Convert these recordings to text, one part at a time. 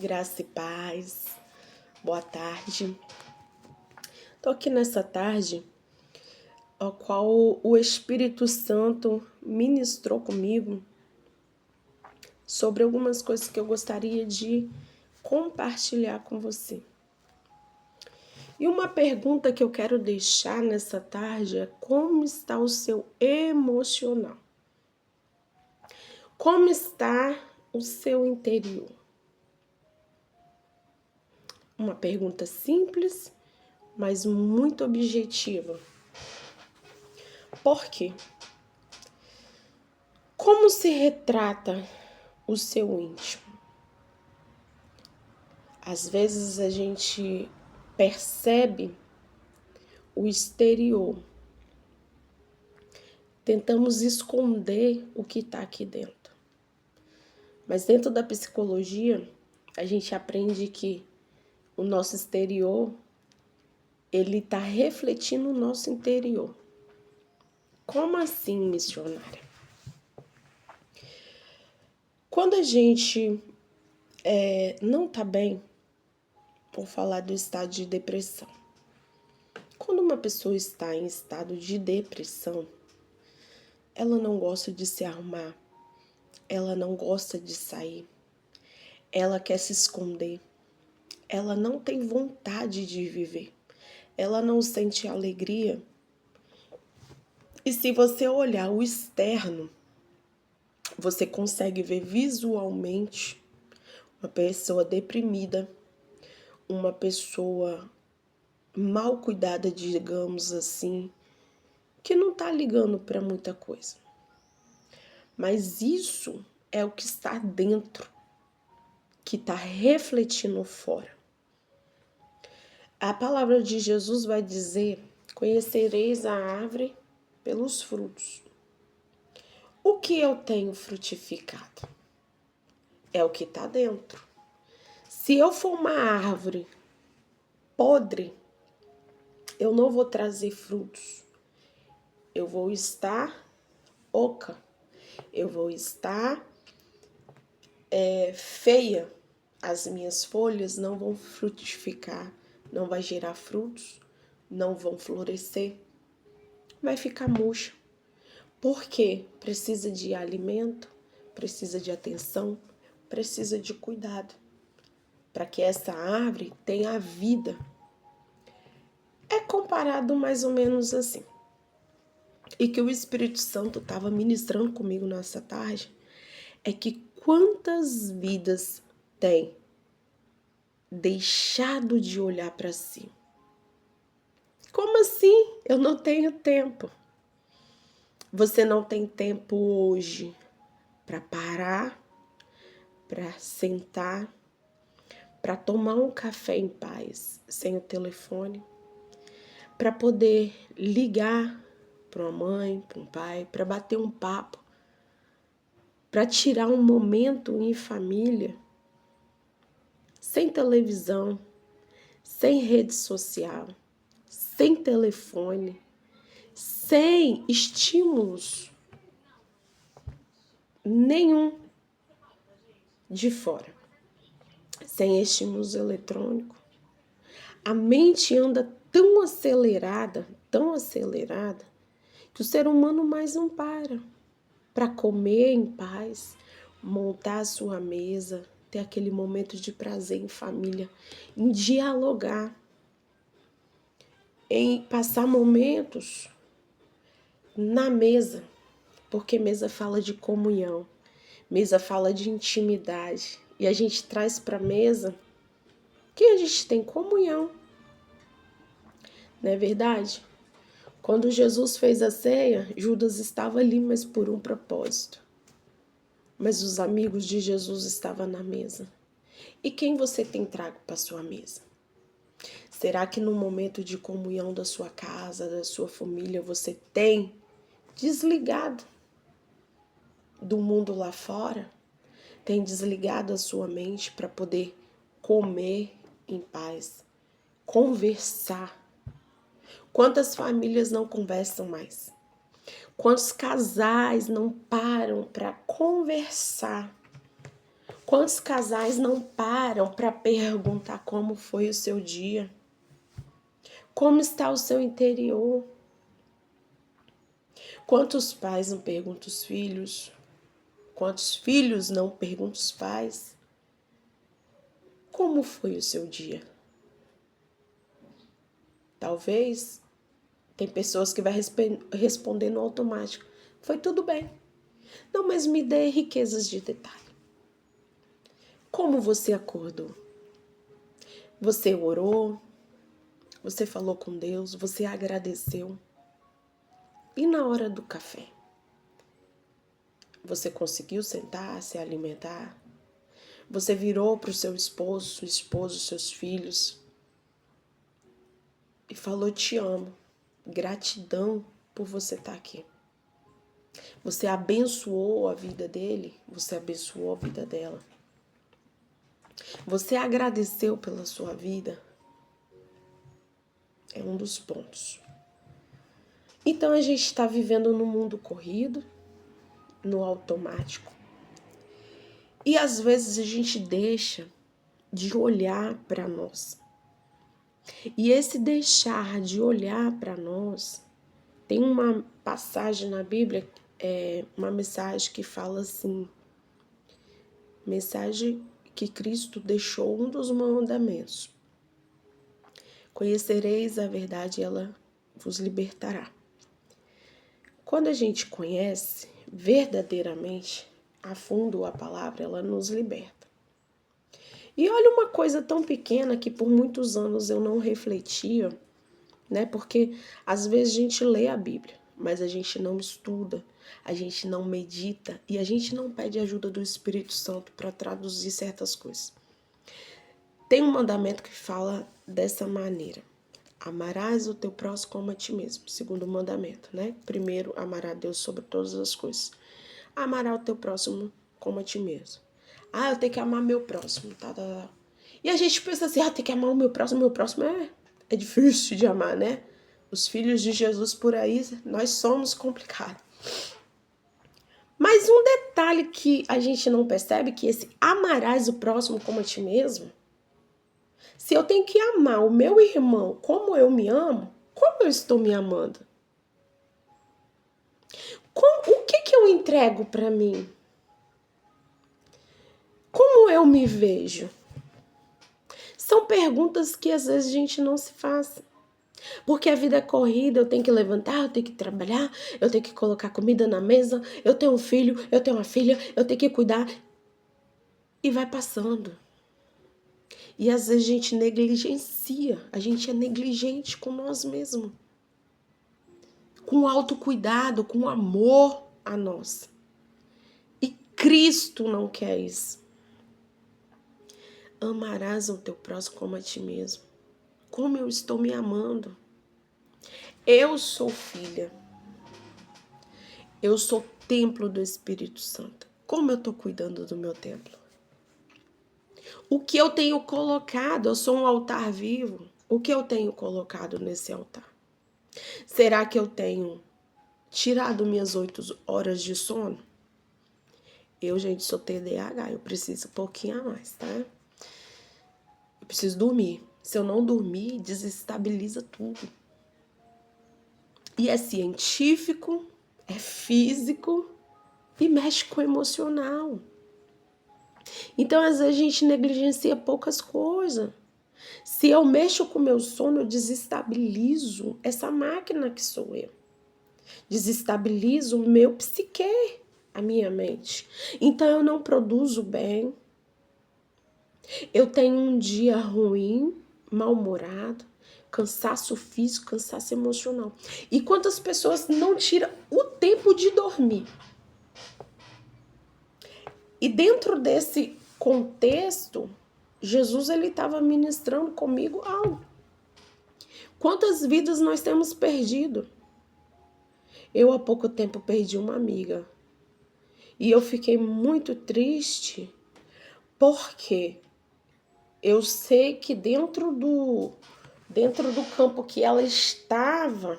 Graça e paz, boa tarde. Estou aqui nessa tarde, a qual o Espírito Santo ministrou comigo sobre algumas coisas que eu gostaria de compartilhar com você. E uma pergunta que eu quero deixar nessa tarde é: como está o seu emocional? Como está o seu interior? Uma pergunta simples, mas muito objetiva. Por quê? Como se retrata o seu íntimo? Às vezes a gente percebe o exterior, tentamos esconder o que está aqui dentro. Mas dentro da psicologia, a gente aprende que o nosso exterior, ele está refletindo o nosso interior. Como assim, missionária? Quando a gente não está bem, vou falar do estado de depressão. Quando uma pessoa está em estado de depressão, ela não gosta de se arrumar, ela não gosta de sair, ela quer se esconder, ela não tem vontade de viver, ela não sente alegria. E se você olhar o externo, você consegue ver visualmente uma pessoa deprimida, uma pessoa mal cuidada, digamos assim, que não está ligando para muita coisa. Mas isso é o que está dentro, que está refletindo fora. A palavra de Jesus vai dizer: conhecereis a árvore pelos frutos. O que eu tenho frutificado? É o que está dentro. Se eu for uma árvore podre, eu não vou trazer frutos. Eu vou estar oca. Eu vou estar feia. As minhas folhas não vão frutificar, não vai gerar frutos, não vão florescer, vai ficar murcha. Por quê? Precisa de alimento, precisa de atenção, precisa de cuidado, para que essa árvore tenha vida. É comparado mais ou menos assim. E que o Espírito Santo estava ministrando comigo nessa tarde é que quantas vidas tem deixado de olhar para si? Como assim? Eu não tenho tempo. Você não tem tempo hoje para parar, para sentar, para tomar um café em paz, sem o telefone, para poder ligar para uma mãe, para um pai, para bater um papo, para tirar um momento em família, sem televisão, sem rede social, sem telefone, sem estímulos nenhum de fora, sem estímulos eletrônicos. A mente anda tão acelerada, que o ser humano mais não para comer em paz, montar a sua mesa, ter aquele momento de prazer em família, em dialogar, em passar momentos na mesa, porque mesa fala de comunhão, mesa fala de intimidade, e a gente traz para a mesa que a gente tem comunhão, não é verdade? Quando Jesus fez a ceia, Judas estava ali, mas por um propósito. Mas os amigos de Jesus estavam na mesa. E quem você tem trago para sua mesa? Será que no momento de comunhão da sua casa, da sua família, você tem desligado do mundo lá fora? Tem desligado a sua mente para poder comer em paz, conversar? Quantas famílias não conversam mais? Quantos casais não param para conversar? Quantos casais não param para perguntar como foi o seu dia? Como está o seu interior? Quantos pais não perguntam os filhos? Quantos filhos não perguntam os pais? Como foi o seu dia? Talvez tem pessoas que vai responder no automático. Foi tudo bem. Não, mas me dê riquezas de detalhe. Como você acordou? Você orou? Você falou com Deus? Você agradeceu? E na hora do café? Você conseguiu sentar, se alimentar? Você virou para o seu esposo, sua esposa, seus filhos e falou: te amo. Gratidão por você estar aqui. Você abençoou a vida dele, você abençoou a vida dela. Você agradeceu pela sua vida. É um dos pontos. Então a gente está vivendo num mundo corrido, no automático. E às vezes a gente deixa de olhar para nós. E esse deixar de olhar para nós, tem uma passagem na Bíblia, uma mensagem que fala assim, mensagem que Cristo deixou, um dos mandamentos. Conhecereis a verdade e ela vos libertará. Quando a gente conhece verdadeiramente, a fundo a palavra, ela nos liberta. E olha uma coisa tão pequena que por muitos anos eu não refletia, né? Porque às vezes a gente lê a Bíblia, mas a gente não estuda, a gente não medita e a gente não pede ajuda do Espírito Santo para traduzir certas coisas. Tem um mandamento que fala dessa maneira: amarás o teu próximo como a ti mesmo. Segundo mandamento, né? Primeiro, amará a Deus sobre todas as coisas. Amará o teu próximo como a ti mesmo. Ah, eu tenho que amar meu próximo, tá. E a gente pensa assim, tem que amar o meu próximo é difícil de amar, né? Os filhos de Jesus por aí, nós somos complicados. Mas um detalhe que a gente não percebe, que esse amarás o próximo como a ti mesmo, se eu tenho que amar o meu irmão como eu me amo, como eu estou me amando? O que eu entrego para mim? Como eu me vejo? São perguntas que às vezes a gente não se faz. Porque a vida é corrida, eu tenho que levantar, eu tenho que trabalhar, eu tenho que colocar comida na mesa, eu tenho um filho, eu tenho uma filha, eu tenho que cuidar. E vai passando. E às vezes a gente negligencia, a gente é negligente com nós mesmos. Com autocuidado, com amor a nós. E Cristo não quer isso. Amarás o teu próximo como a ti mesmo. Como eu estou me amando. Eu sou filha. Eu sou templo do Espírito Santo. Como eu estou cuidando do meu templo? O que eu tenho colocado? Eu sou um altar vivo. O que eu tenho colocado nesse altar? Será que eu tenho tirado minhas 8 horas de sono? Eu, gente, sou TDAH. Eu preciso um pouquinho a mais, tá? Eu preciso dormir. Se eu não dormir, desestabiliza tudo. E é científico, é físico e mexe com o emocional. Então, às vezes, a gente negligencia poucas coisas. Se eu mexo com o meu sono, eu desestabilizo essa máquina que sou eu. Desestabilizo o meu psique, a minha mente. Então, eu não produzo bem. Eu tenho um dia ruim, mal-humorado, cansaço físico, cansaço emocional. E quantas pessoas não tiram o tempo de dormir? E dentro desse contexto, Jesus ele estava ministrando comigo algo. Quantas vidas nós temos perdido? Eu há pouco tempo perdi uma amiga. E eu fiquei muito triste porque eu sei que dentro do campo que ela estava,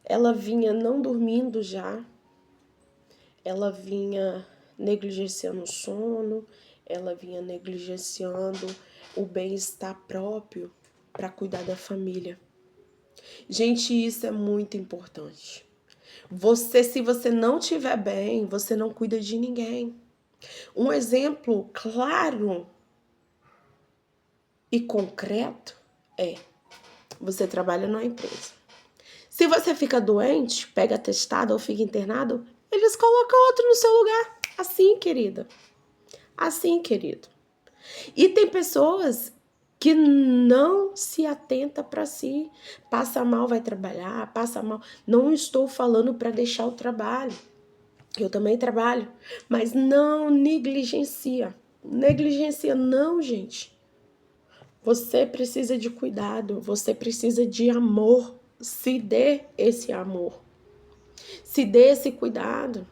ela vinha não dormindo já. Ela vinha negligenciando o sono, ela vinha negligenciando o bem-estar próprio para cuidar da família. Gente, isso é muito importante. Se você não estiver bem, você não cuida de ninguém. Um exemplo claro e concreto é: você trabalha numa empresa. Se você fica doente, pega atestado ou fica internado, eles colocam outro no seu lugar. Assim, querida. Assim, querido. E tem pessoas que não se atenta para si. Passa mal, vai trabalhar, passa mal. Não estou falando para deixar o trabalho. Eu também trabalho, mas não negligencia. Negligencia não, gente. Você precisa de cuidado, você precisa de amor. Se dê esse amor. Se dê esse cuidado.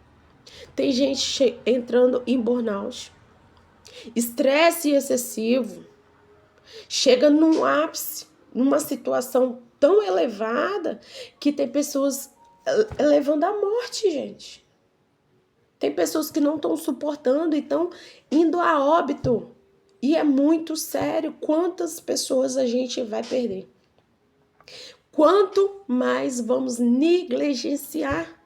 Tem gente entrando em burnout. Estresse excessivo. Chega num ápice, numa situação tão elevada que tem pessoas levando à morte, gente. Tem pessoas que não estão suportando e estão indo a óbito. E é muito sério. Quantas pessoas a gente vai perder? Quanto mais vamos negligenciar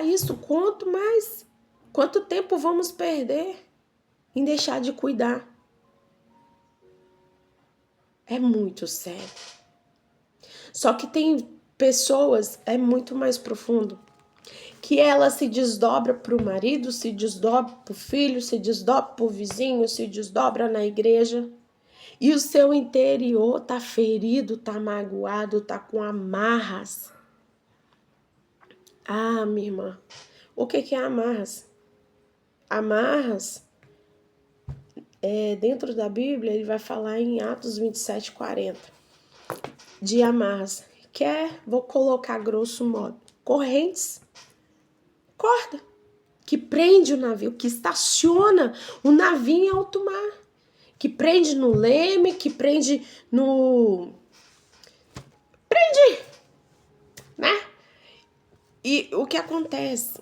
isso? Quanto mais? Quanto tempo vamos perder em deixar de cuidar? É muito sério. Só que tem pessoas, é muito mais profundo, que ela se desdobra para o marido, se desdobra para o filho, se desdobra para o vizinho, se desdobra na igreja. E o seu interior tá ferido, tá magoado, tá com amarras. Ah, minha irmã, o que é amarras? Amarras, dentro da Bíblia, ele vai falar em Atos 27:40, de amarras. Vou colocar grosso modo, correntes, corda, que prende o navio, que estaciona o navio em alto mar, que prende no leme, que prende no... Prende, né? E o que acontece?